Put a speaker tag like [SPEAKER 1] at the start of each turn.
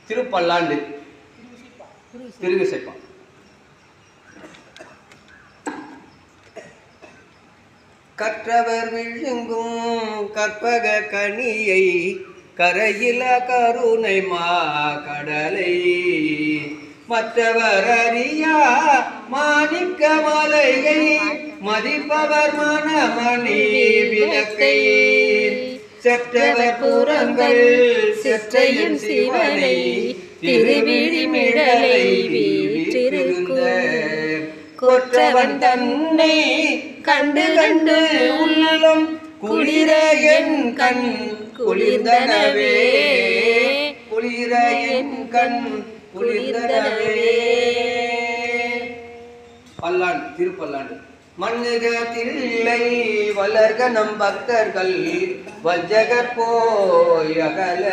[SPEAKER 1] திருப்பல்லாண்டு திருவிசைப்பா. கற்றவர் விழுங்கும் கற்பக கனியை கரையில கருணை மா கடலை மற்றவர் அறியா மாணிக்க மலையை மதிப்பவர் மனமணி விளக்கை செற்றவர் புறங்கள் செற்றையும் சிவனை திருவிழிமிழலை வீற்றிருந்த கொற்றவன் தன்னை கண்டு கண்டு உள்ளம் குளிர என் கண் குளிர்ந்தனவே குளிர என் கண் குளிர்ந்தனவே. பல்லாண்டு திருப்பல்லாண்டு. மண்ணுக தில்லை வளர்க நம் பக்தர்கள் வஞ்சகர் போய் அகல